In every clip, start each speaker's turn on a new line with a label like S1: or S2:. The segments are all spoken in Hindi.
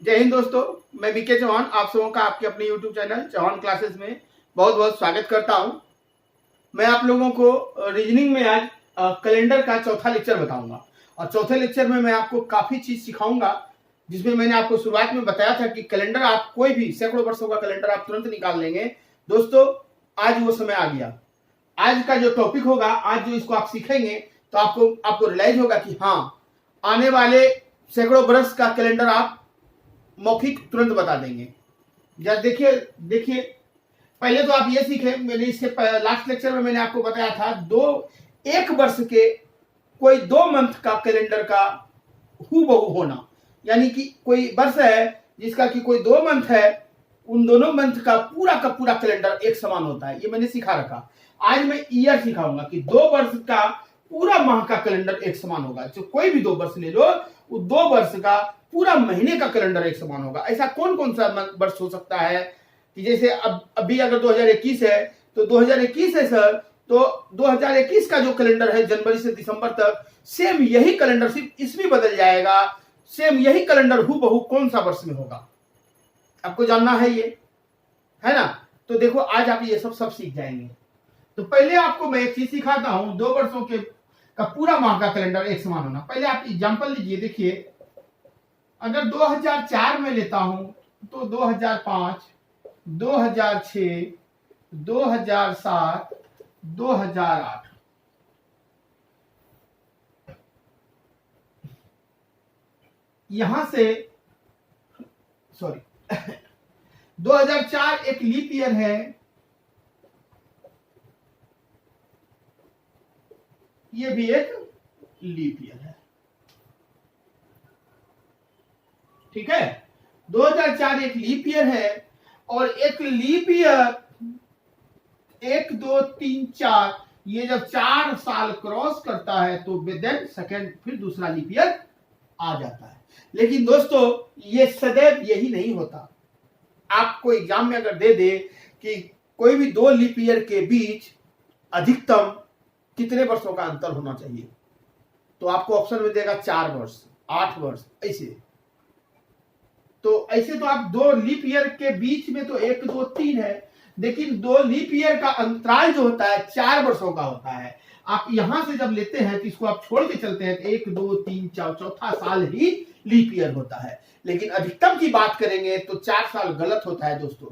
S1: जय हिंद दोस्तों, मैं बीके चौहान आप सबों का आपके अपने YouTube चैनल चौहान क्लासेस में बहुत बहुत स्वागत करता हूं। मैं आप लोगों को रीजनिंग में आज कैलेंडर का चौथा लेक्चर बताऊंगा और चौथे लेक्चर में मैं आपको काफी चीज सिखाऊंगा, जिसमें मैंने आपको शुरुआत में बताया था कि कैलेंडर आप कोई भी सैकड़ों वर्षों का कैलेंडर आप तुरंत निकाल लेंगे। दोस्तों, आज वो समय आ गया। आज का जो टॉपिक होगा, आज जो इसको आप सीखेंगे तो आपको रियलाइज होगा कि हाँ, आने वाले सैकड़ों वर्ष का कैलेंडर आप मौखिक तुरंत बता देंगे। जब देखिए देखिए पहले तो आप ये सीखे, मैंने इसके लास्ट लेक्चर में मैंने आपको बताया था एक वर्ष के कोई 2 मंथ का कैलेंडर का हूबहू होना, यानी कि कोई वर्ष है जिसका कि कोई 2 मंथ है, उन दोनों मंथ का पूरा कैलेंडर एक समान होता है। ये मैंने सिखा रखा। आज मैं ईयर सिखाऊंगा कि 2 वर्ष का पूरा माह का कैलेंडर एक समान होगा। जो कोई भी 2 वर्ष ले लो, वो 2 वर्ष का पूरा महीने का कैलेंडर एक समान होगा। ऐसा कौन कौन सा वर्ष हो सकता है कि जैसे अभी अगर 2021 है तो 2021 है सर, तो 2021 का जो कैलेंडर है जनवरी से दिसंबर तक, सेम यही कैलेंडर, सिर्फ इसमें बदल जाएगा। सेम यही कैलेंडर हूबहू कौन सा वर्ष में होगा, आपको जानना है ये, है ना। तो देखो, आज आप ये सब सीख जाएंगे। तो पहले आपको मैं एक चीज सिखाता हूं, 2 वर्षों के का पूरा माह का कैलेंडर एक समान होना। पहले आप एग्जांपल लीजिए। देखिए, अगर 2004 में लेता हूं तो 2005, 2006, 2007, 2008, यहां से सॉरी 2004 एक लीप ईयर है, ये भी एक लीप ईयर है, ठीक है। 2004 एक लीप ईयर है और एक लीप ईयर 1, 2, 3, 4, ये जब 4 साल क्रॉस करता है तो देन सेकेंड फिर दूसरा लीप ईयर आ जाता है। लेकिन दोस्तों, ये सदैव यही नहीं होता। आपको एग्जाम में अगर दे दे कि कोई भी 2 लीप ईयर के बीच अधिकतम कितने वर्षों का अंतर होना चाहिए, तो आपको ऑप्शन में देगा 4 वर्ष, 8 वर्ष, ऐसे। तो ऐसे तो आप 2 लीप ईयर के बीच में तो 1, 2, 3 है, लेकिन 2 लीप ईयर का अंतराल जो होता है 4 वर्षों का होता है। आप यहां से जब लेते हैं तो इसको आप छोड़ के चलते हैं, 1, 2, 3, 4, चौथा साल ही लीप ईयर होता है। लेकिन अधिकतम की बात करेंगे तो 4 साल गलत होता है दोस्तों,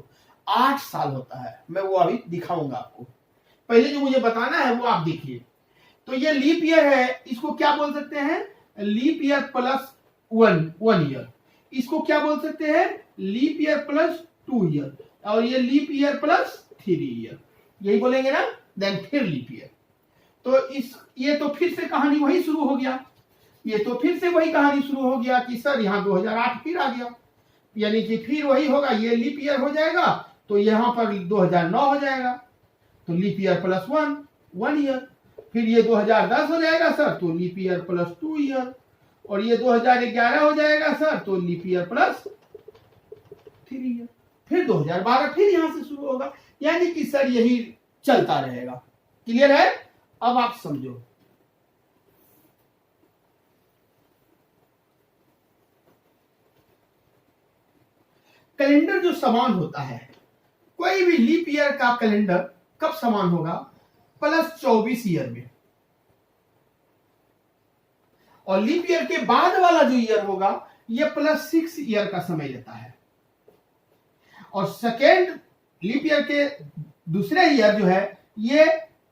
S1: 8 साल होता है। मैं वो अभी दिखाऊंगा आपको। पहले जो मुझे बताना है वो आप देखिए। तो ये लीप ईयर है, इसको क्या बोल सकते हैं? Leap year plus 1 year. इसको क्या बोल सकते हैं? Leap year plus 2 year. और ये लीप ईयर प्लस 3 ईयर, यही बोलेंगे ना। देन फिर लीप ईयर। तो ये तो फिर से कहानी वही शुरू हो गया। ये तो फिर से वही कहानी शुरू हो गया कि सर यहाँ 2008 फिर आ गया, यानी कि फिर वही होगा। ये लीप ईयर हो जाएगा तो यहाँ पर 2009 हो जाएगा, तो लीप ईयर प्लस 1 ईयर। फिर ये 2010 हो जाएगा सर, तो लीप ईयर प्लस 2 ईयर। और ये 2011 हो जाएगा सर, तो लीप ईयर प्लस 3 ईयर। फिर 2012 फिर यहां से शुरू होगा, यानी कि सर यही चलता रहेगा। क्लियर है? अब आप समझो। कैलेंडर जो समान होता है, कोई भी लीप ईयर का कैलेंडर कब समान होगा? प्लस 24 ईयर में। और लीप ईयर के बाद वाला जो ईयर होगा, ये प्लस 6 ईयर का समय लेता है। और सेकेंड लीप ईयर के दूसरे ईयर जो है, ये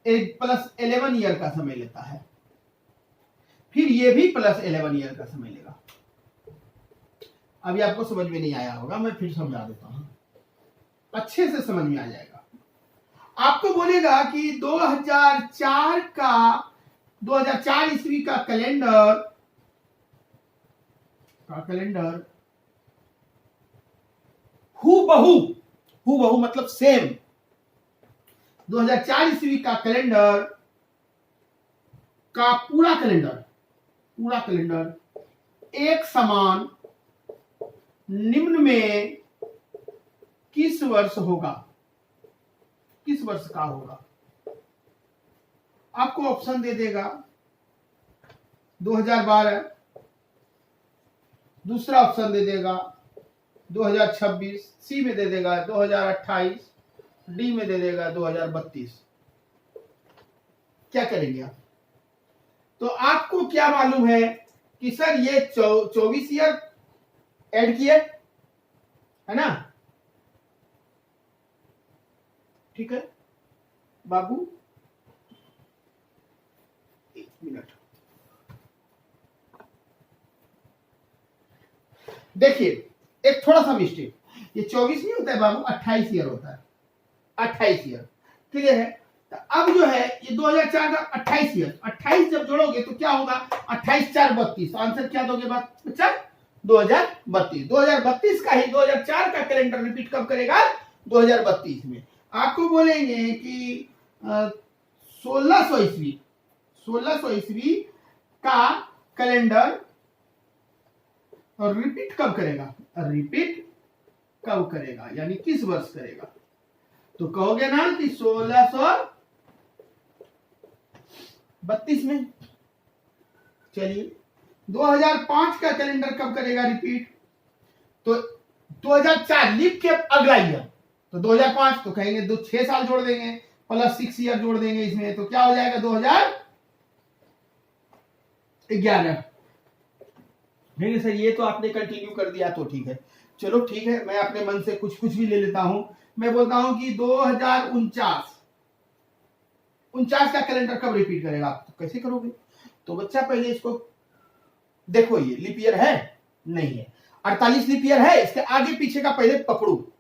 S1: प्लस 11 ईयर का समय लेता है। फिर ये भी प्लस 11 ईयर का समय लेगा। अभी आपको समझ में नहीं आया होगा, मैं फिर समझा देता हूं, अच्छे से समझ में आ जाएगा। आपको बोलेगा कि 2004 ईस्वी का कैलेंडर हूबहू मतलब सेम, 2004 ईस्वी का कैलेंडर का पूरा कैलेंडर एक समान निम्न में किस वर्ष होगा? किस वर्ष का होगा? आपको ऑप्शन दे देगा 2012, दूसरा ऑप्शन दे देगा 2026, सी में दे देगा 2028, डी में दे देगा 2032। क्या करेंगे आप? तो आपको क्या मालूम है कि सर ये 24 ईयर ऐड किए, है ना? ठीक है बाबू, एक मिनट देखिए, एक थोड़ा सा मिस्टेक, ये 24 नहीं होता है बाबू, 28 ईयर होता है, 28 ईयर। क्लियर है? तो अब जो है ये 2004 का 28 ईयर, 28 जब जोड़ोगे तो क्या होगा, 28 4 32, आंसर क्या दोगे बच्चा? 2032। 2032 का ही 2004 का कैलेंडर रिपीट कब करेगा? 2032 में। आपको बोलेंगे कि 1600 ईस्वी, 1600 ईस्वी का कैलेंडर रिपीट कब करेगा? रिपीट कब करेगा यानी किस वर्ष करेगा? तो कहोगे ना कि 1632 में। चलिए 2005 का कैलेंडर कब करेगा रिपीट? तो 2004 लीप के अगला ईयर, तो 2005 तो कहेंगे 6 साल जोड़ देंगे प्लस 6 ईयर जोड़ देंगे इसमें, तो क्या हो जाएगा 2011। नहीं सर ये तो आपने कंटिन्यू कर दिया तो ठीक है, चलो ठीक है, मैं अपने मन से कुछ भी ले लेता हूं। मैं बोलता हूं कि 2049 का कैलेंडर कब रिपीट करेगा? आप तो कैसे करोगे? तो बच्चा पहले इसको देखो, ये लीप ईयर है नहीं है, 48 लीप ईयर है, इसके आगे पीछे का पहले पकड़ो।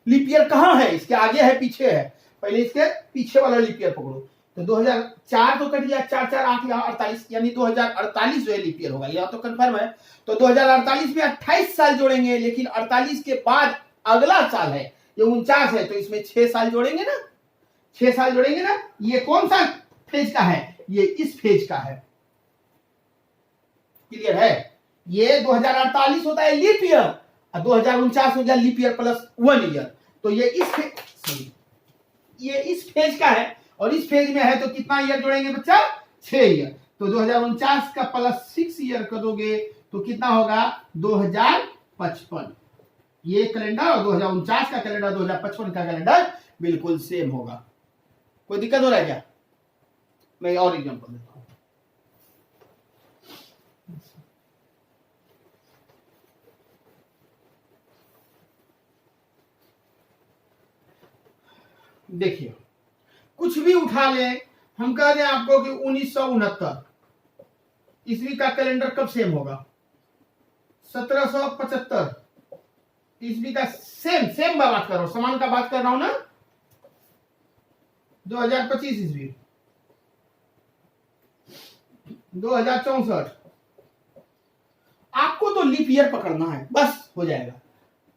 S1: लीप ईयर कहां है? इसके आगे है पीछे है, पहले इसके पीछे वाला लीप ईयर पकड़ो। तो 2004 तो कट गया, 4 4 8 यहाँ 48, यानी 2048 जो है लीप ईयर होगा, यह तो कंफर्म है। तो 2048 में 28 साल जोड़ेंगे, लेकिन 48 के बाद अगला साल है ये 49 है, तो इसमें 6 साल जोड़ेंगे ना, 6 साल जोड़ेंगे ना। ये कौन सा फेज का है? ये इस फेज का है। क्लियर है? ये 2048 होता है लीप ईयर और 2049 हो गया लीप ईयर प्लस 1 ईयर। तो ये इस फेज का है, और इस फेज में है तो कितना ईयर जोड़ेंगे बच्चा? 6 ईयर। तो 2049 का प्लस 6 ईयर कर दोगे तो कितना होगा? 2055। ये कैलेंडर और 2049 का कैलेंडर, 2055 का कैलेंडर बिल्कुल सेम होगा। कोई दिक्कत हो रहा है क्या? मैं और एग्जांपल देता हूं। देखिए कुछ भी उठा ले, हम कह दें आपको कि 1969 ईस्वी का कैलेंडर कब सेम होगा? 1775 ईस्वी का सेम बात कर रहा हूं, समान का बात कर रहा हूं ना। 2025 ईस्वी, 2064। आपको तो लीप ईयर पकड़ना है, बस हो जाएगा।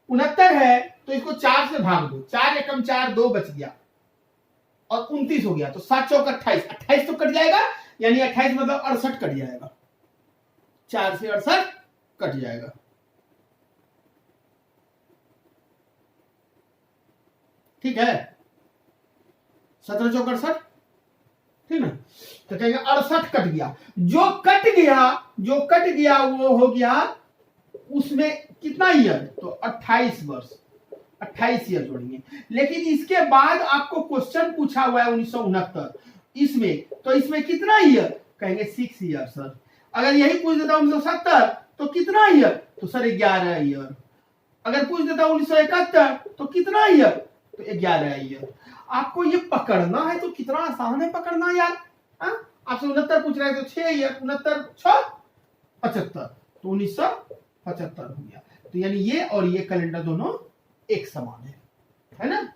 S1: 69 है तो इसको 4 से भाग दो, 4 एकम 4, 2 बच गया और 29 हो गया, तो 7 चौक 28, 28 तो कट जाएगा, यानी 28 मतलब 68 कट जाएगा, 4 से 68 कट जाएगा। ठीक है, 17 चौक 68, ठीक ना? तो कहेंगे 68 कट गया, जो कट गया वो हो गया उसमें कितना ईयर? तो 28 वर्ष, 28 ईयर जोड़ेंगे। लेकिन इसके बाद आपको क्वेश्चन पूछा हुआ है 1969 इसमें, तो इसमें कितना ईयर? कहेंगे 6 ईयर सर। अगर यही पूछ देता 1970 तो कितना ईयर? तो सर 11 ईयर। अगर पूछ देता 1971 तो कितना ईयर? तो 11 ईयर। आपको ये पकड़ना है तो कितना आसान है पकड़ना यार। आपसे 69 पूछ रहे हैं तो 6 ईयर, 69 6 75, तो 1975 हो गया। तो यानी ये और ये कैलेंडर दोनों एक समान है ना?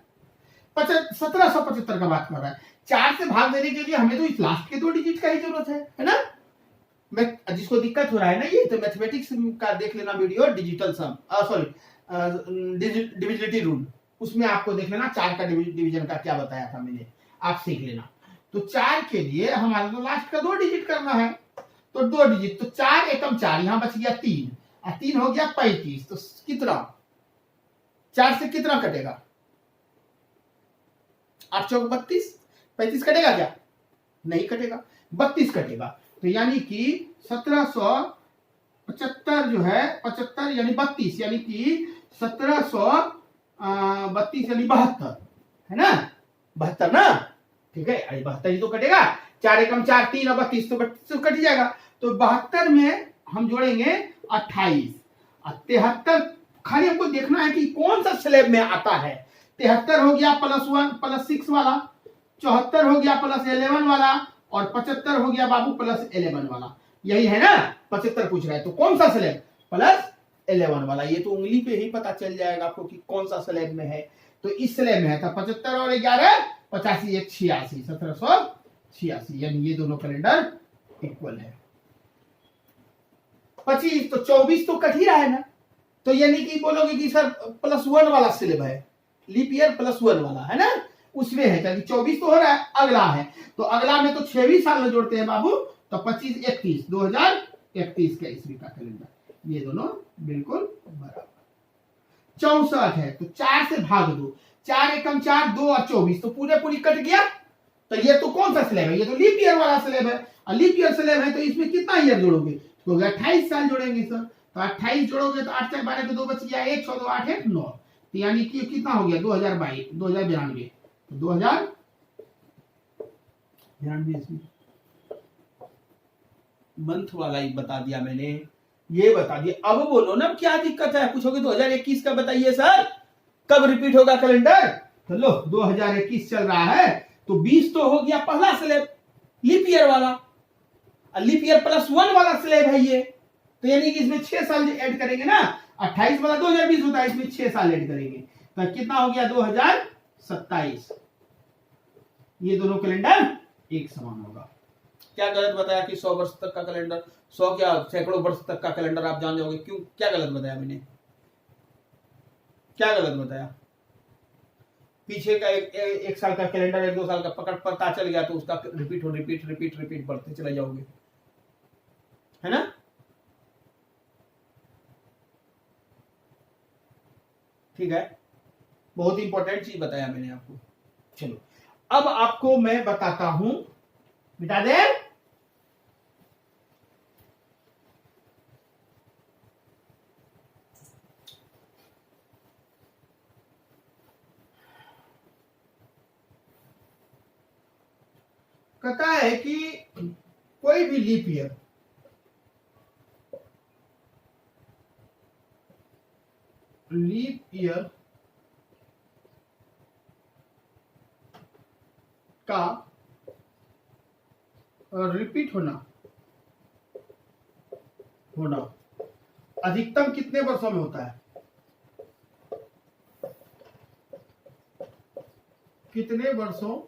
S1: 1775 का बात कर रहा है। 4 से भाग देने के लिए हमें तो इस लास्ट के 2 डिजिट का ही जरूरत है ना? मैं जिसको दिक्कत हो रहा है ना, ये तो मैथमेटिक्स का देख लेना वीडियो, डिजिटल सम, सॉरी डिविजिबिलिटी रूल, उसमें आपको देख लेना 4 का डिवीजन का क्या बताया था मैंने, आप सीख लेना। तो 4 के लिए हमारे को लास्ट का 2 डिजिट करना है, तो 2 डिजिट, तो 4 एकम 4, यहां बच गया 3, 3 हो गया 35, तो कितना? 4 से कितना कटेगा? 8 चौक 32, 35 कटेगा क्या? नहीं कटेगा, 32 कटेगा। तो यानी कि 1775 75 जो है 75 यानी 32 यानी कि 1732 यानी 72 है ना, 72 ना, ठीक है। अरे 72 ही तो कटेगा, 4 एकम 4 3 और 32 तो 32 तो कट ही जाएगा। तो 72 में हम जोड़ेंगे 28 और 73, खाली हमको देखना है कि कौन सा स्लैब में आता है। 73 हो गया +1 +6 वाला, 74 हो गया +11 वाला और 75 हो गया बाबू +11 वाला। यही है ना, 75 पूछ रहा है तो कौन सा स्लैब +11 वाला। ये तो उंगली पे ही पता चल जाएगा आपको कि कौन सा स्लैब में है। तो इस स्लैब में है था 75 और 11 85 1 86 1786, यानी ये दोनों कैलेंडर इक्वल है। 25 तो 24 तो कट ही रहा है ना, तो यानी कि बोलोगे कि सर +1 वाला स्लैब है, लीप ईयर +1 वाला है ना, उसमें है, क्योंकि 24 तो हो रहा है, अगला है तो अगला में तो 6 भी साल में जोड़ते हैं बाबू, तो 25 31 2031 का ईस्वी का कैलेंडर, ये दोनों बिल्कुल बराबर। 64 है तो 4 से भाग दो, 4 एकम 4 2 और 24 तो पूरे पूरी कट गया। तो ये तो कौन सा स्लैब है, ये तो लीप ईयर वाला स्लैब है, और लीप ईयर स्लैब है तो इसमें कितना ईयर जोड़ोगे, तो 28 साल जोड़ेंगे सर। तो 28 जोड़ोगे तो 8 4 12 तो 2 बच गया, 1 6 2 8 1 9, तो यानी कि कितना हो गया 2022 2092, तो 2092 इसमें मंथ वाला ही बता दिया मैंने, ये बता दिया। अब बोलो ना क्या दिक्कत है, पूछोगे 2021 का बताइए सर कब रिपीट होगा कैलेंडर, तो लो 2021 चल रहा है तो 20 तो हो गया पहला स्लैब लीप ईयर वाला, और लीप ईयर +1 वाला स्लैब है ये, तो यानी कि इसमें 6 साल ऐड करेंगे ना, 28 वाला 2020 होता है, इसमें 6 साल ऐड करेंगे तो कितना हो गया 2027। ये दोनों कैलेंडर एक समान होगा। क्या गलत बताया कि 100 वर्ष तक का कैलेंडर, 100 क्या सैकड़ों वर्ष तक का कैलेंडर आप जान जाओगे, क्यों, क्या गलत बताया मैंने, क्या गलत बताया। पीछे का एक साल का कैलेंडर 1 2 साल का पता चल गया तो उसका रिपीट बढ़ते चले जाओगे, है ना। ठीक है, बहुत इंपॉर्टेंट चीज बताया मैंने आपको। चलो अब आपको मैं बताता हूं, बिता दे, कहता है कि कोई भी लीप ईयर का रिपीट होना अधिकतम कितने वर्षों में होता है, कितने वर्षों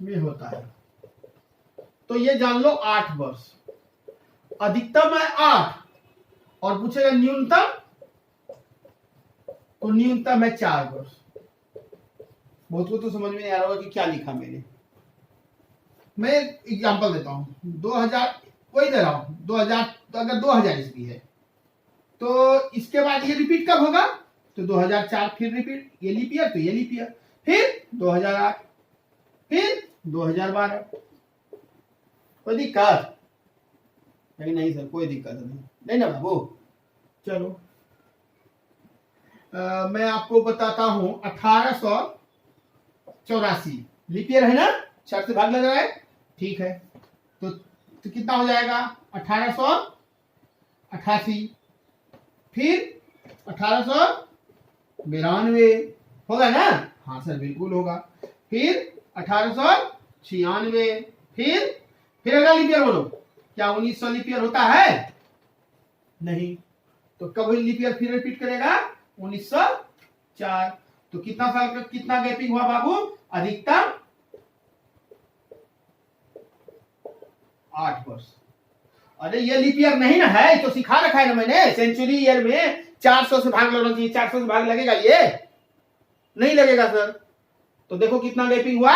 S1: में होता है। तो ये जान लो 8 वर्ष, अधिकतम है 8 और पूछेगा न्यूनतम, तो न्यूनतम है 4 वर्ष। बहुत को तो समझ में नहीं आ रहा होगा कि क्या लिखा मैंने। मैं एग्जांपल देता हूं, 2000 वही दे रहा हूं, 2000 तो अगर 2000 ईस्वी है तो इसके बाद ये रिपीट कब होगा, तो 2004 फिर रिपीट, ये लीप ईयर तो ये लीप ईयर, फिर 2008 फिर 2012। कोई दिक्कत नहीं सर, कोई दिक्कत नहीं ना बाबू। चलो मैं आपको बताता हूं 1884 लीप ईयर है ना, 4 से भाग लग रहा है, ठीक है। तो कितना हो जाएगा 1888, फिर 1892 होगा ना, हाँ सर बिल्कुल होगा, फिर 1896, फिर अगला लीप ईयर बोलो, क्या 1900 लीप ईयर होता है, नहीं, तो कब लीप ईयर फिर रिपीट करेगा 1904। तो कितना साल का कितना गैपिंग हुआ बाबू, अधिकतम 8 वर्ष। अरे ये लीप ईयर नहीं ना है, तो सिखा रखा है ना मैंने, सेंचुरी ईयर में 400 से भाग लगना चाहिए, 400 से भाग लगेगा, ये नहीं लगेगा सर। तो देखो कितना गैपिंग हुआ,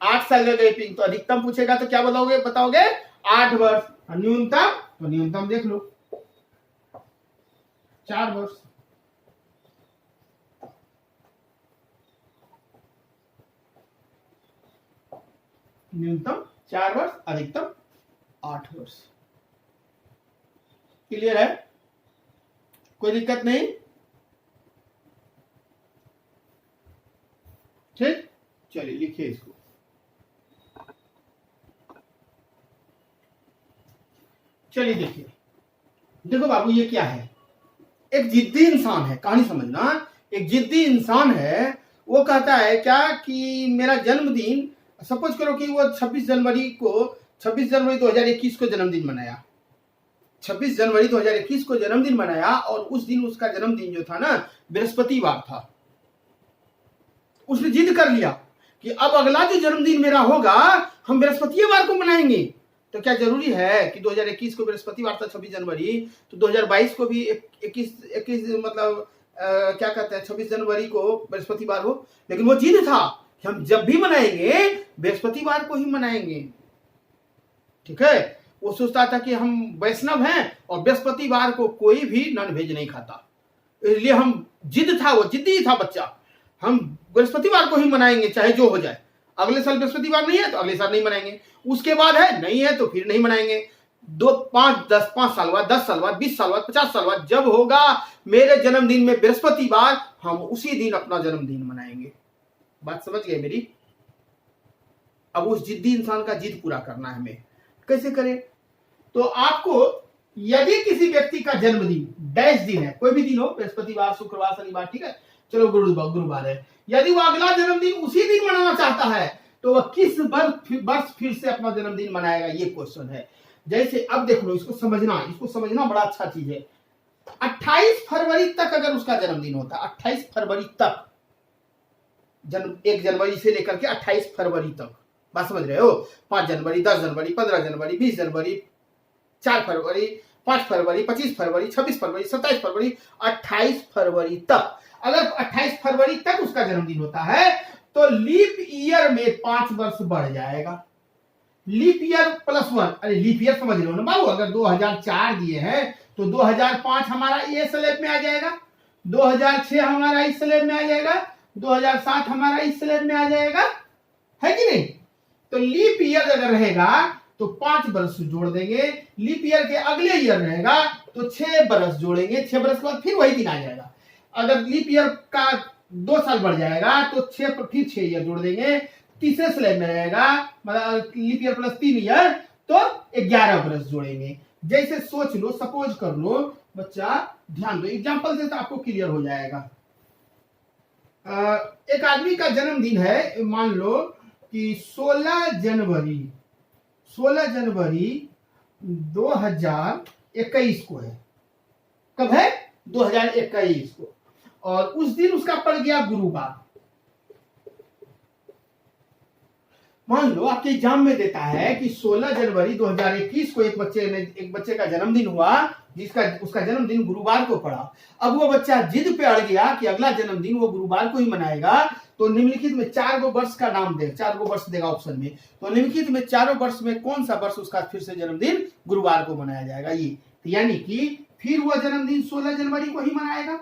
S1: 8 साल का गैपिंग। तो अधिकतम पूछेगा तो क्या बताओगे 8 वर्ष, न्यूनतम तो न्यूनतम देख लो 4 वर्ष। न्यूनतम 4 वर्ष, अधिकतम 8 वर्ष। क्लियर है? कोई दिक्कत नहीं? ठीक, चलिए लिखिए इसको। चलिए देखिए, देखो बाबू ये क्या है, एक जिद्दी इंसान है, कहानी समझना। एक जिद्दी इंसान है, वो कहता है क्या कि मेरा जन्मदिन, सपोज करो कि वो 26 जनवरी 2021 को जन्मदिन मनाया, 26 जनवरी 2021 को जन्मदिन मनाया, और उस दिन उसका जन्मदिन जो था ना बृहस्पतिवार था। उसने जिद कर लिया कि अब अगला जो जन्मदिन मेरा होगा हम बृहस्पतिवार को मनाएंगे। तो क्या जरूरी है कि 2021 को बृहस्पतिवार था 26 जनवरी, तो 2022 को भी 21 मतलब क्या कहते हैं 26 जनवरी को बृहस्पतिवार हो? लेकिन वो जिद था कि हम जब भी मनाएंगे बृहस्पतिवार को ही मनाएंगे। ठीक है, वो सोचता था कि हम वैष्णव हैं और बृहस्पतिवार को कोई भी नॉन वेज नहीं खाता, इसलिए हम जिद था, वो जिद्दी था बच्चा, हम बृहस्पतिवार को ही मनाएंगे चाहे जो हो जाए। अगले साल बृहस्पतिवार नहीं है तो अगले साल नहीं मनाएंगे, उसके बाद है नहीं है तो फिर नहीं मनाएंगे। 5 साल बाद, 10 साल बाद, 20 साल बाद, 50 साल बाद, जब होगा मेरे जन्मदिन में बृहस्पतिवार, हम उसी दिन अपना जन्मदिन मनाएंगे। बात समझ गए मेरी? अब उस जिद्दी इंसान का जिद पूरा करना है हमें, कैसे करें? तो आपको यदि किसी व्यक्ति का जन्मदिन डैश दिन है, कोई भी दिन हो, बृहस्पतिवार, शुक्रवार, शनिवार, ठीक है, चलो गुरुवार है, यदि वो अगला जन्मदिन उसी दिन मनाना चाहता है तो वह किस वर्ष फिर से अपना जन्मदिन मनाएगा, ये क्वेश्चन है। जैसे अब देख लो, इसको समझना बड़ा अच्छा चीज है। 28 फरवरी तक अगर उसका जन्मदिन होता, 28 फरवरी तक, 1 जनवरी से लेकर के 28 फरवरी तक, बात समझ रहे हो? 5 जनवरी, 10 जनवरी, 15 जनवरी, 20 जनवरी, 4 फरवरी, 5 फरवरी, 25 फरवरी, 26 फरवरी, 27 फरवरी, 28 फरवरी तक, अगर 28 फरवरी तक उसका जन्मदिन होता है तो लीप ईयर में 5 वर्ष बढ़ जाएगा। लीप ईयर +1, अरे लीप ईयर समझ रहे हो ना बाबू? अगर 2004 दिए हैं तो 2005 हमारा ये स्लैब में आ जाएगा, 2006 हमारा इस स्लैब में आ जाएगा, 2007 हमारा इस स्लैब में आ जाएगा, है कि नहीं? तो लीप ईयर अगर रहेगा तो 5 वर्ष जोड़ देंगे, लीप ईयर के अगले ईयर रहेगा तो 6 वर्ष जोड़ेंगे, 6 वर्ष के बाद फिर वही दिन आ जाएगा। अगर लीप ईयर का 2 साल बढ़ जाएगा तो 6 पर फिर 6 ईयर जोड़ देंगे, तीसरे स्लैब में रहेगा, मतलब लीप ईयर +3 ईयर तो 11 वर्ष जोड़ेंगे। जैसे सोच लो, सपोज कर लो बच्चा, ध्यान दो, एग्जांपल से तो आपको क्लियर हो जाएगा। एक आदमी का जन्मदिन है, मान लो कि 16 जनवरी 2021 को है। कब है? 2021 को, और उस दिन उसका पड़ गया गुरुवार। मान लो आपके एग्जाम में देता है कि 16 जनवरी 2021 को एक बच्चे का जन्मदिन हुआ, उसका जन्मदिन गुरुवार को पड़ा। अब वो बच्चा जिद पे अड़ गया कि अगला जन्मदिन वो गुरुवार को ही मनाएगा, तो निम्नलिखित में 4 गो वर्ष का नाम दे, 4 गो वर्ष देगा ऑप्शन में, तो निम्नलिखित में 4 वर्ष में कौन सा वर्ष उसका फिर से जन्मदिन गुरुवार को मनाया जाएगा? ये तो यानी कि फिर वो जन्मदिन 16 जनवरी को ही मनाएगा,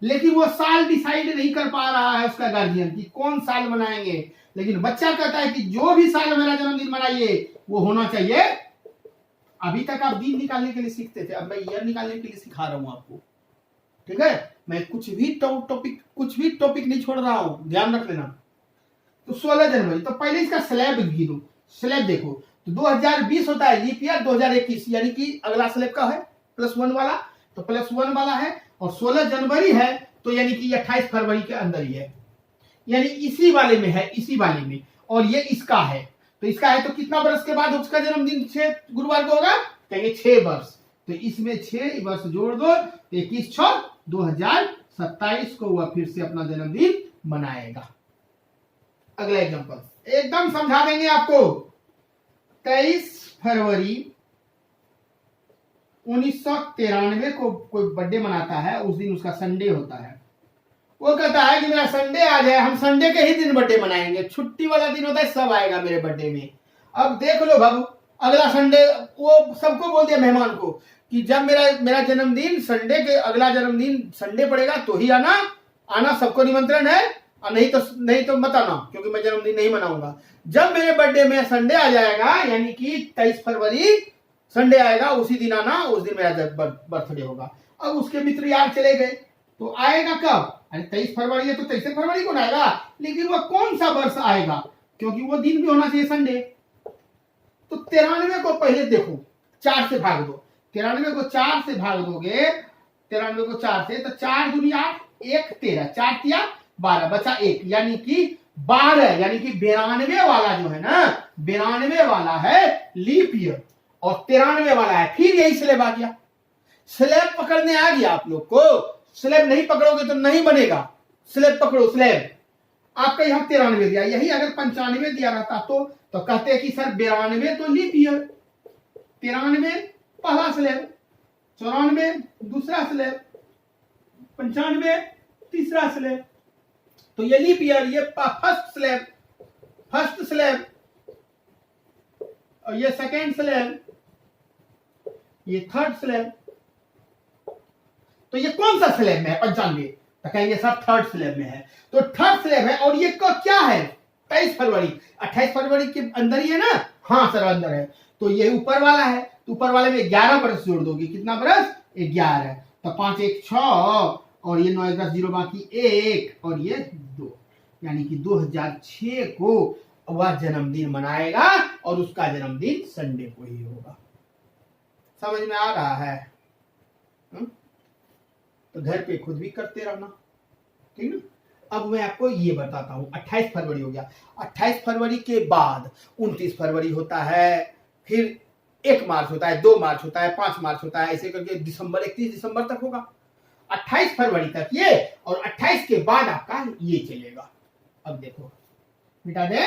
S1: लेकिन वो साल डिसाइड नहीं कर पा रहा है उसका गार्जियन कि कौन साल मनाएंगे। लेकिन बच्चा कहता है कि जो भी साल मेरा जन्मदिन मनाइए वो होना चाहिए। अभी तक आप दिन निकालने के लिए सीखते थे, अब मैं ईयर निकालने के लिए सिखा रहा हूं आपको, ठीक है? मैं कुछ भी टॉपिक नहीं छोड़ रहा हूं, ध्यान रख लेना। तो 16 जनवरी, तो पहले इसका स्लैब गिनो, स्लैब देखो, तो 2020 होता है लीप ईयर, 2021 यानी कि अगला स्लैब का है +1 वाला, तो +1 वाला है, और 16 जनवरी है तो यानी कि 28 फरवरी के अंदर ही है, यानी इसी वाले में है, इसी वाले में, और ये इसका है, तो इसका है तो कितना वर्ष के बाद उसका जन्मदिन 6 गुरुवार को होगा? कहेंगे 6 वर्ष, तो इसमें 6 वर्ष जोड़ दो, 21 2027 को वह फिर से अपना जन्मदिन मनाएगा। अगला एग्जांपल एकदम समझा देंगे आपको। 23 फरवरी 1993 को कोई बर्थडे मनाता है, उस दिन उसका संडे होता है। वो कहता है कि मेरा संडे आ जाए, हम संडे के ही दिन बर्थडे मनाएंगे, छुट्टी वाला दिन होता है, सब आएगा मेरे बर्थडे में। अब देख लो बाबू, अगला संडे, वो सबको बोल दिया मेहमान को कि जब मेरा जन्मदिन संडे के, अगला जन्मदिन संडे पड़ेगा तो ही आना सबको निमंत्रण है, और नहीं तो मत आना, क्योंकि मैं जन्मदिन नहीं मनाऊंगा। जब मेरे बर्थडे में संडे आ जाएगा, यानी कि 23 फरवरी संडे आएगा उसी दिन आना, उस दिन मेरा बर्थडे होगा। अब उसके मित्र यार चले गए, तो आएगा कब? अरे 23 फरवरी है तो 23 फरवरी को आएगा, लेकिन वह कौन सा वर्ष आएगा, क्योंकि वो दिन भी होना चाहिए संडे। तो 93 को पहले देखो, 4 से भाग दो। 93 को 4 से भाग दोगे, 93 को 4 से, तो 4 दूनी 8, 1 13, 4 तिया 12, बचा 1, यानी कि 12, यानी कि 92 वाला जो है ना, 92 वाला है लीप ईयर और 93 वाला है। फिर यही स्लैब आ गया, स्लैब पकड़ने आ गया आप लोग को। स्लैब नहीं पकड़ोगे तो नहीं बनेगा, स्लैब पकड़ो स्लैब। आपका यहां 93 दिया, यही अगर 95 दिया रहता तो कहते हैं कि सर 92 तो लीप ईयर, 93 पहला स्लैब, 94 दूसरा स्लैब, 95 तीसरा स्लैब। तो ये लीप ईयर, ये फर्स्ट स्लैब, और ये सेकेंड स्लैब, ये थर्ड स्लैब। तो ये कौन सा स्लैब में है? 95। तो कहेंगे सर थर्ड स्लैब में है, तो थर्ड स्लैब है। और ये क्या है? 23 फरवरी, 28 फरवरी के अंदर ही है ना? हाँ सर अंदर है। तो ये ऊपर वाला है, तो ऊपर वाले में 11 बरस जोड़ दोगे, कितना बरस? 11। तो 5 1 6, और ये 9 1 10 0 बाकी 1, और ये 2, यानी कि 2006 को वह जन्मदिन मनाएगा और उसका जन्मदिन संडे को ही होगा। समझ में आ रहा है? तो घर पे खुद भी करते रहना, ठीक ना। अब मैं आपको ये बताता हूं, 28 फरवरी हो गया, 28 फरवरी के बाद 29 फरवरी होता है, फिर 1 मार्च होता है, 2 मार्च होता है, 5 मार्च होता है, ऐसे करके दिसंबर 31 दिसंबर तक होगा। 28 फरवरी तक ये, और 28 के बाद आपका ये चलेगा। अब देखो मिटा दे,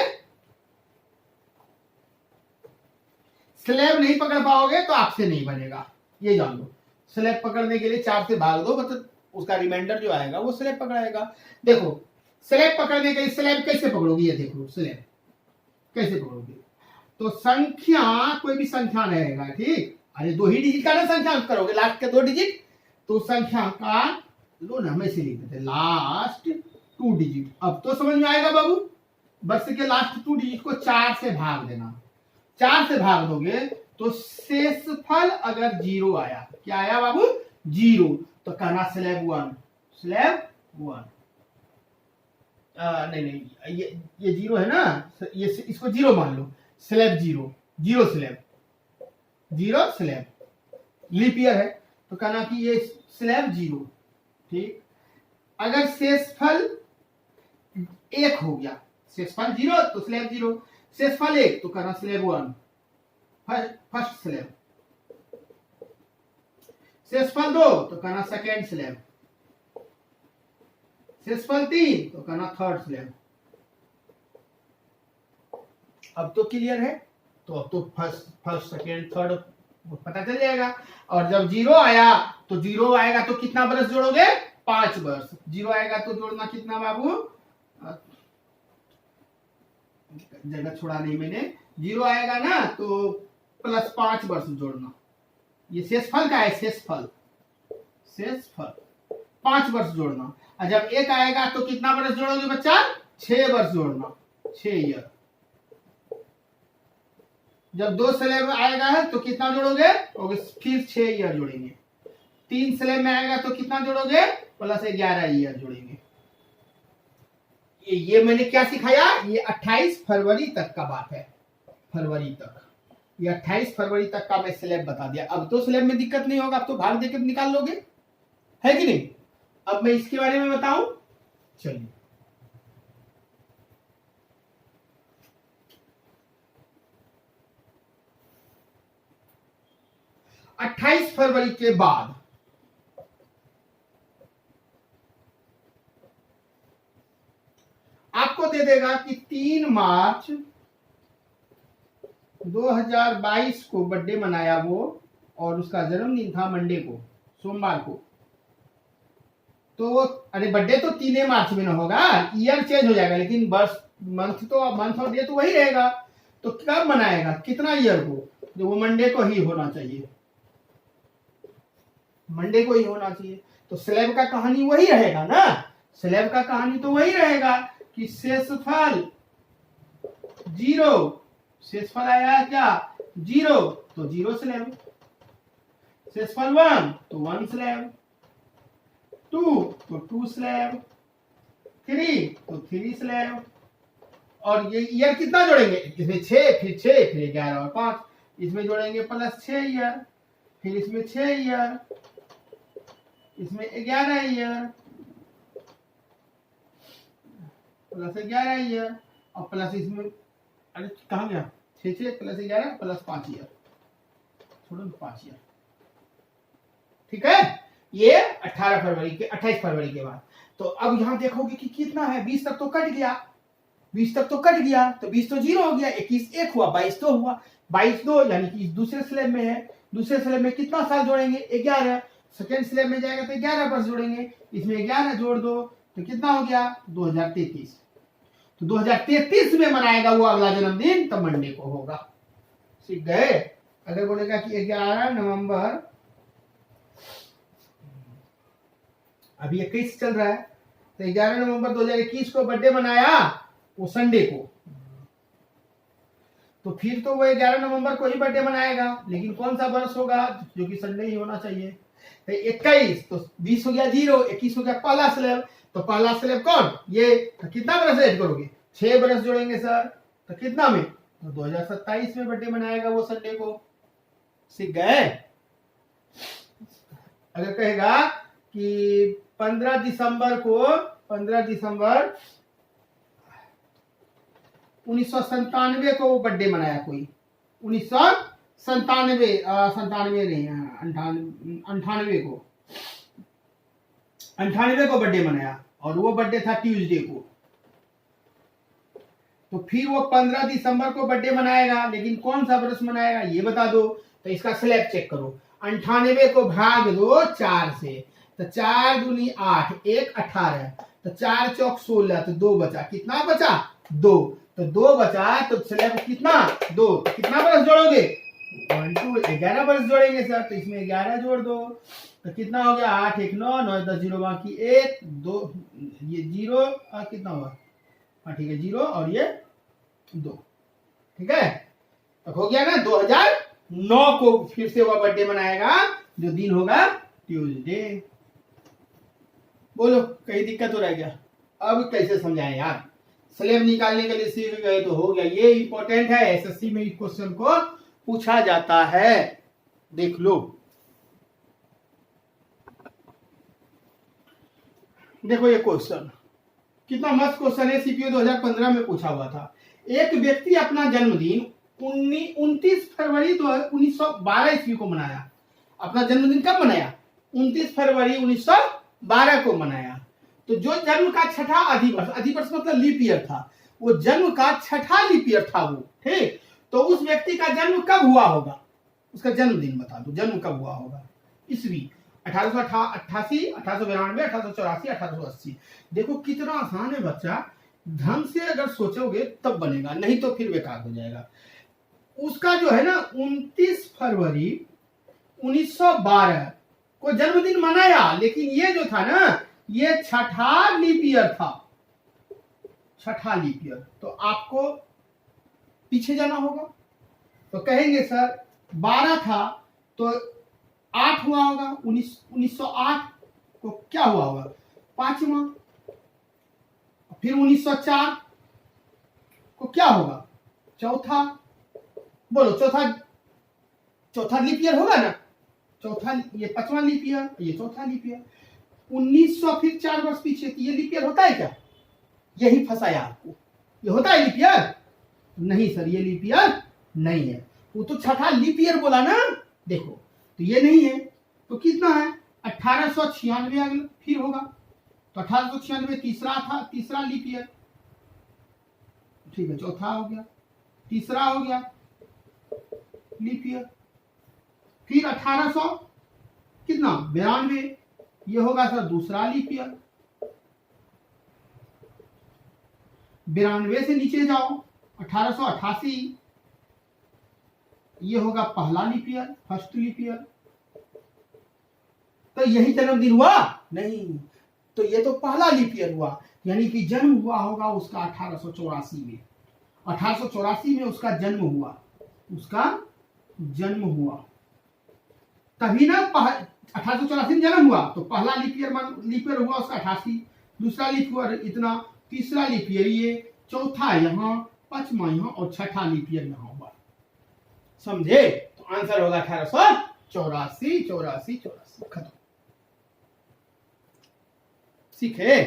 S1: स्लैब नहीं पकड़ पाओगे तो आपसे नहीं बनेगा, ये जान लो। स्लैब पकड़ने के लिए 4 से भाग दो, मतलब उसका रिमाइंडर जो आएगा वो स्लैब पकड़ाएगा। देखो स्लैब पकड़ने के लिए स्लैब कैसे पकड़ोगे, ये देखो स्लैब कैसे पकड़ोगे। तो संख्या, कोई भी संख्या रहेगा, ठीक, अरे 2 ही डिजिट का ना संख्या करोगे, लास्ट के 2 डिजिट, तो संख्या का लो ना, हम ऐसे लिख देते लास्ट 2 डिजिट। अब तो समझ में आएगा बाबू, वर्ष के लास्ट 2 डिजिट को 4 से भाग देना। 4 से भाग दोगे तो शेषफल अगर 0 आया, क्या आया बाबू? 0, तो कहना स्लैब 1, स्लैब 1। नहीं ये 0 है ना, ये इसको 0 मान लो, slab 0, 0 slab, 0 slab, leap year है तो कहना कि ये स्लैब 0, ठीक। अगर शेषफल 1 हो गया, शेषफल 0 तो स्लैब 0, शेषफल 1 तो कहना स्लैब 1, फर्स्ट स्लैब। शेषफल 2 तो कहना सेकेंड स्लैब, शेषफल 3 तो कहना थर्ड स्लैब। अब तो क्लियर है, तो अब तो फर्स्ट सेकेंड थर्ड पता चल जाएगा। और जब 0 आया तो 0 आएगा तो कितना बरस जोड़ोगे? 5 वर्ष। 0 आएगा तो जोड़ना कितना बाबू? जगह छोड़ा नहीं मैंने, 0 आएगा ना तो प्लस 5 वर्ष जोड़ना। ये शेषफल का है, शेषफल 5 वर्ष जोड़ना। और जब 1 आएगा तो कितना वर्ष जोड़ोगे बच्चा? 6 वर्ष जोड़ना, 6 ईयर। जब 2 स्लैब आएगा है तो कितना जोड़ोगे? फिर 6 ईयर जोड़ेंगे। 3 स्लैब में आएगा तो कितना जोड़ोगे? प्लस 11 ईयर जोड़ेंगे। ये मैंने क्या सिखाया? ये 28 फरवरी तक का बात है, फरवरी तक। ये 28 फरवरी तक का मैं स्लैब बता दिया। अब तो स्लैब में दिक्कत नहीं होगा, अब तो भाग देकर निकाल लोगे, है कि नहीं? अब मैं इसके बारे में बताऊं, चलिए। अट्ठाईस फरवरी के बाद आपको दे देगा कि 3 मार्च 2022 को बर्थडे मनाया वो, और उसका जन्मदिन था मंडे को, सोमवार को। तो अरे बर्थडे तो 3 मार्च में ना होगा, ईयर चेंज हो जाएगा, लेकिन बर्थ मंथ और डे तो वही रहेगा। तो कब मनाएगा, कितना ईयर को? जो वो मंडे को ही होना चाहिए, मंडे को ही होना चाहिए। तो स्लैब का कहानी वही रहेगा ना, स्लैब का कहानी तो वही रहेगा कि शेषफल 0, शेषफल आया क्या? 0 तो 0 स्लैब, सेक्सफल 1 तो 1 स्लैब, 2 तो 2 स्लैब, 3 तो 3 स्लैब। और ये ईयर कितना जोड़ेंगे, इसमें 6 फिर 6 फिर 11 और 5, इसमें जोड़ेंगे प्लस 6 ईयर, फिर इसमें 6 ईयर, इसमें 11 ईयर, प्लस 11 ईयर, और प्लस इसमें, अरे कहाँ गया, 6 6 प्लस 11 प्लस 5 ईयर, छोड़ो 5 ईयर। ठीक है, ये 28 फरवरी के बाद। तो अब यहां देखोगे कि कितना है, 20 तक तो कट गया, 20 तक तो कट गया, तो 20 तो 0 हो गया, 21 1 हुआ, 22 2 हुआ, 22 2 यानी कि दूसरे स्लैब में है। दूसरे स्लैब में कितना साल जोड़ेंगे, 11। सेकेंड स्लैब में जाएगा तो 11 वर्ष जोड़ेंगे, इसमें 11 जोड़ दो तो कितना हो गया, 2033। तो 2033 में मनाएगा वो अगला जन्मदिन, तब मंडे को होगा। सीख गए। अगर बोलेगा कि 11 नवंबर, अभी 21 चल रहा है, तो 11 नवंबर 2021 को बर्थडे मनाया, वो संडे को, तो फिर तो वो 11 नवंबर को ही बर्थडे मनाएगा, लेकिन कौन सा वर्ष होगा, जो कि संडे ही होना चाहिए। तो 21 तो 20 हो गया 0, 21 हो गया पहला स्लैब, तो पहला स्लैब कौन, ये, तो कितना बरस ऐड करोगे, 6 बरस जोड़ेंगे सर, तो कितना में, तो 2027 में बर्थडे मनाएगा वो संडे को। सीख गए। अगर कहेगा कि 15 दिसंबर 1997 को वो बर्थडे मनाया कोई, 1997 नहीं, 98 को बर्थडे मनाया, और वो बर्थडे था ट्यूसडे को, तो फिर वो 15 दिसंबर को बर्थडे मनाएगा, लेकिन कौन सा बरस मनाएगा ये बता दो। तो इसका स्लैब चेक करो, 98 को भाग दो 4 से, तो 4 दूनी 8, 1 18, तो 4 चौक 16, तो 2 बचा, कितना बचा 2, तो 2 बचा, तो स्लैब कितना 2, तो कितना बरस जोड़ोगे 1 2 11 बरस जोड़ेंगे सर, तो इसमें 11 जोड़ दो, तो कितना हो गया 8 1 9 9 10 0 बाकी 1 2, ये 0 कितना हुआ, हाँ ठीक है 0 और ये 2, ठीक है, तो हो गया ना। 2009 को फिर से वह बर्थडे मनाएगा, जो दिन होगा ट्यूसडे। बोलो कहीं दिक्कत हो रहा है क्या, अब कैसे समझाएं यार, स्लैब निकालने के लिए सीख गए तो हो गया। ये इंपॉर्टेंट है, एसएससी में इस क्वेश्चन को पूछा जाता है, देख लो। देखो ये क्वेश्चन कितना मस्त क्वेश्चन है, सीपीओ 2015 में पूछा हुआ था। एक व्यक्ति अपना जन्मदिन 29 फरवरी 1912 ईस्वी को मनाया। अपना जन्मदिन कब मनाया, 29 फरवरी 1912 को मनाया। तो जो जन्म का छठा अधिवर्ष मतलब लीप ईयर था, वो जन्म का छठा लीप ईयर था वो, ठीक। तो उस व्यक्ति का जन्म कब हुआ होगा, उसका जन्मदिन बता दो, जन्म कब हुआ होगा, ईस्वी 1888, 1892, 1884, 1880। देखो कितना आसान है बच्चा, ढंग से अगर सोचोगे तब बनेगा, नहीं तो फिर बेकार हो जाएगा। उसका जो है ना 29 फरवरी 1912 को जन्मदिन मनाया, लेकिन ये जो था ना ये छठा लीप ईयर था, छठा लीप ईयर। तो आपको पीछे जाना होगा, तो कहेंगे सर 12 था तो 8 हुआ होगा, 1908 को क्या हुआ होगा 5वां, फिर 1904 को क्या होगा चौथा, बोलो चौथा लीप ईयर होगा ना, चौथा, ये 5वां लीप ईयर, ये चौथा लीप ईयर। 1900 फिर 4 वर्ष पीछे, तो ये लीप ईयर होता है क्या, यही फंसाया आपको, ये होता है लीप ईयर, नहीं सर ये लीप ईयर नहीं है, वो तो छठा लीप ईयर बोला ना, देखो तो ये नहीं है, तो कितना है 1896 फिर होगा, तो 1896 तीसरा लीप ईयर, ठीक है, चौथा हो गया, तीसरा हो गया लीप ईयर। फिर 1800 कितना 92, ये होगा सर दूसरा लीप ईयर। 92 से नीचे जाओ 1888, ये होगा पहला leap year, first leap year. तो यही जन्मदिन हुआ नहीं, तो ये तो पहला लीप ईयर हुआ, यानी कि जन्म हुआ होगा उसका 1884 में, 1884 में उसका जन्म हुआ, उसका जन्म हुआ, तभी ना 1884 में जन्म हुआ, तो पहला लीप ईयर हुआ उसका 88, दूसरा लीप ईयर इतना, तीसरा लीप ईयर ये, चौथा यहाँ, पांचवा यहाँ और छठा लीप ईयर यहाँ हुआ। समझे? तो आंसर होगा 1884। 84 खत्म। सीखे?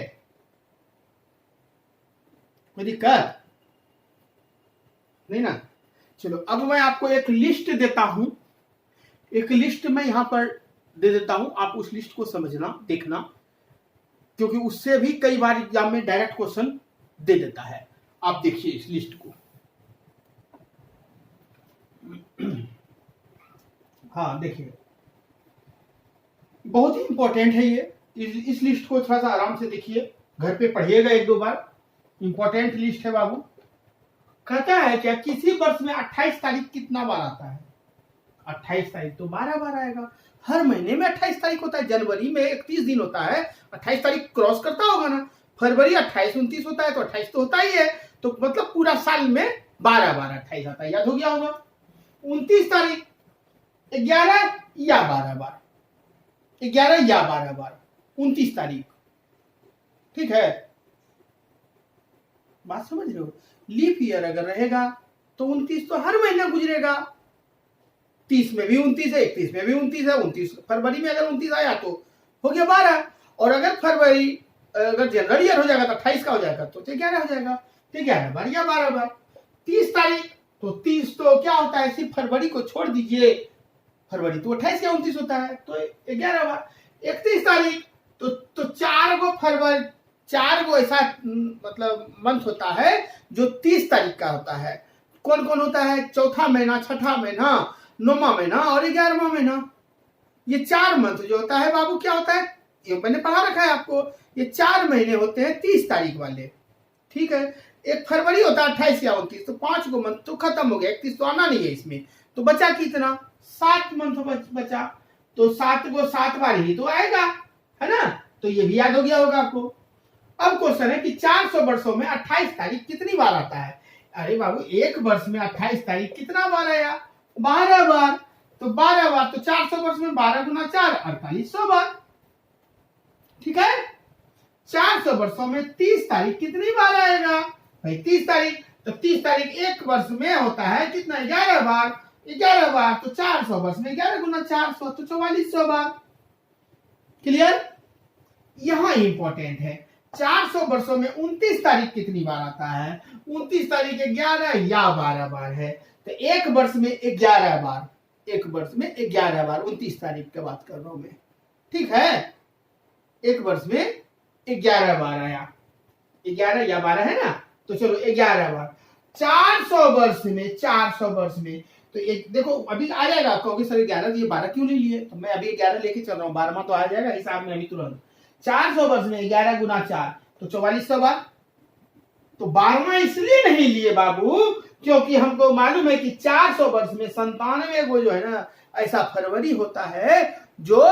S1: कोई दिक्कत नहीं ना? चलो अब मैं आपको एक लिस्ट देता हूं, एक लिस्ट मैं यहां पर दे देता हूं, आप उस लिस्ट को समझना, देखना, क्योंकि उससे भी कई बार एग्जाम में डायरेक्ट क्वेश्चन दे देता है। आप देखिए इस लिस्ट को। हाँ देखिए, बहुत ही इंपॉर्टेंट है ये, इस लिस्ट को थोड़ा सा आराम से देखिए, घर पे पढ़िएगा एक दो बार, इंपॉर्टेंट लिस्ट है बाबू। कहता है क्या, किसी वर्ष में 28 तारीख कितना बार आता है? 28 तारीख तो 12 बार आएगा। हर महीने में 28 तारीख होता है, जनवरी में 31 दिन होता है, 28 तारीख क्रॉस करता होगा ना। फरवरी 28 29 होता है, तो 28 तो होता ही है, तो मतलब पूरा साल में 12 बार 28 आता है, याद हो गया होगा। 29 तारीख 11 या 12 बार, 11 या 12 बार 29 तारीख, ठीक है? बात समझ रहे हो? लीप ईयर अगर रहेगा तो 29 तो हर महीना गुजरेगा, 30 में भी 29 है, 31 में भी 29 है, 29 फरवरी में अगर 29 आया तो हो गया 12, और अगर जनवरी ईयर हो जाएगा तो 28 का हो जाएगा, तो 11 हो जाएगा, तो 11 बार या 12 बार। 30 तारीख तो 30 तो क्या होता है, सिर्फ फरवरी को छोड़ दीजिए, फरवरी तो 28 या 29 होता है, तो 11 बार। 31 तारीख तो 4 गो फरवरी, 4 गो ऐसा मतलब मंथ होता है जो 30 तारीख का होता है। कौन कौन होता है? चौथा महीना, छठा महीना, 9वां महीना और 11वां महीना। ये 4 मंथ जो होता है बाबू, क्या होता है, ये मैंने पढ़ा रखा है आपको, ये 4 महीने होते हैं 30 तारीख वाले, ठीक है? एक फरवरी होता है 28 या 29, तो 5 गो मंथ तो खत्म हो गया, 31 तो आना नहीं है इसमें, तो बचा कितना? 7 मंथ बचा, तो 7 गो 7 बार ही तो आएगा, है ना? तो ये भी याद हो गया होगा आपको। अब क्वेश्चन है कि 400 वर्षों में 28 तारीख कितनी बार आता है? अरे बाबू, एक वर्ष में 28 तारीख कितना बार आया? 12 बार। तो 12 बार तो 400 वर्ष में 12 गुना 4 4800 बार, ठीक है? 400 वर्षों में 30 तारीख कितनी बार आएगा भाई? 30 तारीख, तो 30 तारीख एक वर्ष में होता है कितना? 11 बार। 11 बार तो 400 वर्ष में 11 गुना 400 तो 4400 बार। क्लियर? यहां इंपॉर्टेंट है, 400 वर्षों में 29 तारीख कितनी बार आता है? 29 तारीख 11 या 12 बार है, तो एक वर्ष में 11 बार, एक वर्ष में 11 बार 29 तारीख की बात कर रहा हूं मैं, ठीक है? एक वर्ष में 11 बार आया, 11 या 12 है ना, तो चलो 11 बार। 400 वर्ष में, 400 वर्ष में तो एक देखो अभी आ जाएगा आपको, सर 11 दिए 12 क्यों नहीं लिए? तो मैं अभी 11 लेके चल रहा हूँ, 12वां तो आ जाएगा हिसाब में अभी तुरंत। 400 वर्ष में 11 गुना 4 तो 4400 बार। तो 12वां इसलिए नहीं लिए बाबू क्योंकि हमको मालूम है कि 400 वर्ष में 97 को जो है ना ऐसा फरवरी होता है जो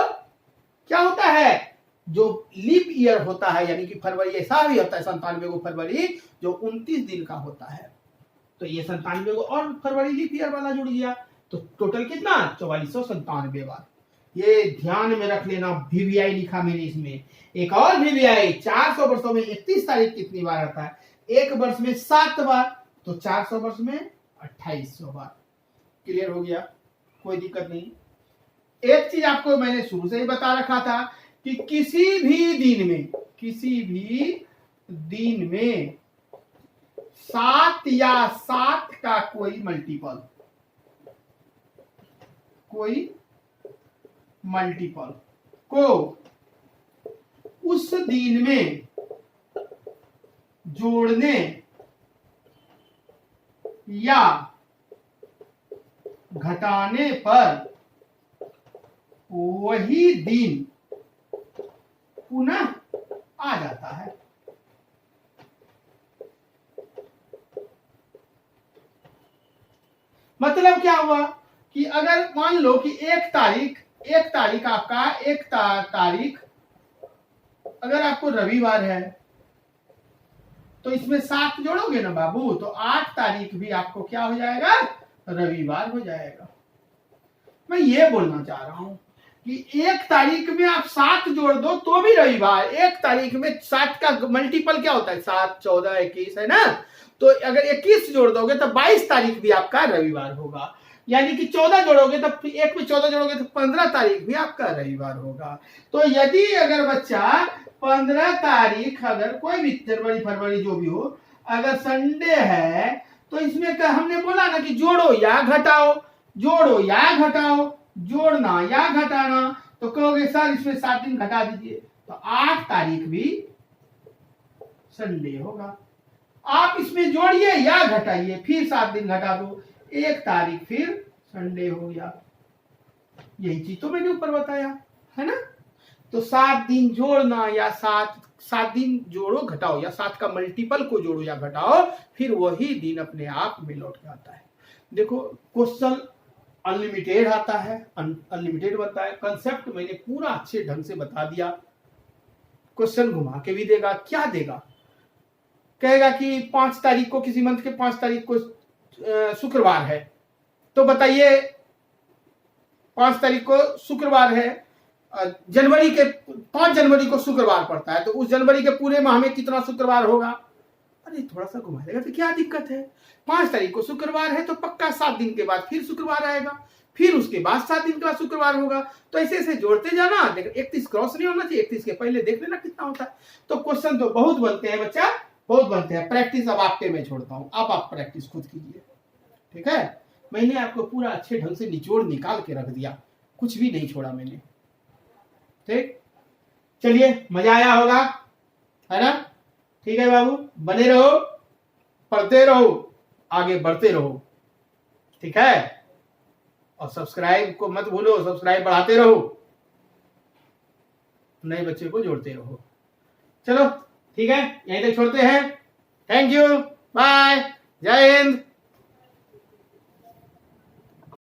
S1: क्या होता है, जो लीप ईयर होता है, यानी कि फरवरी ऐसा भी होता है 97 को फरवरी जो 29 दिन का होता है। तो ये 97 को और फरवरी लीप ईयर वाला जुड़ गया, तो टोटल कितना? 4497 बार। ये ध्यान में रख लेना, VVI लिखा मैंने इसमें। एक और VVI, 400 वर्षों में 31 तारीख कितनी बार आता है? एक वर्ष में 7 बार, तो 400 वर्ष में 2800 बार। क्लियर हो गया? कोई दिक्कत नहीं। एक चीज आपको मैंने शुरू से ही बता रखा था कि किसी भी दिन में 7 या 7 का कोई मल्टीपल को उस दिन में जोड़ने या घटाने पर वही दिन पुनः आ जाता है। मतलब क्या हुआ कि अगर मान लो कि एक तारीख आपका तारीख अगर आपको रविवार है तो इसमें 7 जोड़ोगे ना बाबू, तो 8 तारीख भी आपको क्या हो जाएगा? रविवार हो जाएगा। मैं ये बोलना चाह रहा हूं कि 1 तारीख में आप 7 जोड़ दो तो भी रविवार। 1 तारीख में 7 का मल्टीपल क्या होता है? 7, 14, 21 है ना। तो अगर 21 जोड़ दोगे तो 22 तारीख भी आपका रविवार होगा। यानी कि 14 जोड़ोगे तो 1 में 14 जोड़ोगे तो 15 तारीख भी आपका रविवार होगा। तो यदि अगर बच्चा 15 तारीख अगर कोई भी जनवरी फरवरी जो भी हो अगर संडे है तो इसमें हमने बोला ना कि जोड़ो या घटाओ, जोड़ो या घटाओ, जोड़ना या घटाना। तो कहोगे सर इसमें 7 दिन घटा दीजिए, तो 8 तारीख भी संडे होगा। आप इसमें जोड़िए या घटाइए, फिर 7 दिन घटा दो, 1 तारीख फिर संडे हो गया। यही चीज तो मैंने ऊपर बताया है ना। तो 7 दिन जोड़ना या 7 दिन जोड़ो घटाओ या 7 का मल्टीपल को जोड़ो या घटाओ, फिर वही दिन अपने आप में लौट के आता है। देखो क्वेश्चन अनलिमिटेड आता है, अनलिमिटेड बनता है। कंसेप्ट मैंने पूरा अच्छे ढंग से बता दिया। क्वेश्चन घुमा के भी देगा, क्या देगा? कहेगा कि 5 तारीख को किसी मंथ के 5 तारीख को शुक्रवार है, तो बताइए 5 तारीख को शुक्रवार है, जनवरी के 5 जनवरी को शुक्रवार पड़ता है, तो उस जनवरी के पूरे माह में कितना शुक्रवार होगा? अरे थोड़ा सा घुमा देगा तो क्या दिक्कत है? 5 तारीख को शुक्रवार है तो पक्का 7 दिन के बाद फिर शुक्रवार आएगा, फिर उसके बाद 7 दिन के बाद शुक्रवार होगा। तो ऐसे ऐसे जोड़ते जाना, लेकिन 31 क्रॉस नहीं होना चाहिए, 31 के पहले देख लेना कितना होता है। तो क्वेश्चन तो बहुत बनते हैं बच्चा, बहुत बनते हैं। प्रैक्टिस अब आपके मैं छोड़ता हूं, आप प्रैक्टिस खुद कीजिए, ठीक है। मैंने आपको पूरा अच्छे ढंग से निचोड़ निकाल के रख दिया, कुछ भी नहीं छोड़ा मैंने, ठीक। चलिए मजा आया होगा, है ना? ठीक है बाबू, बने रहो, पढ़ते रहो, आगे बढ़ते रहो, ठीक है। और सब्सक्राइब को मत भूलो, सब्सक्राइब बढ़ाते रहो, नए बच्चे को जोड़ते रहो। चलो ठीक है, यहीं तक छोड़ते हैं। थैंक यू, बाय, जय हिंद।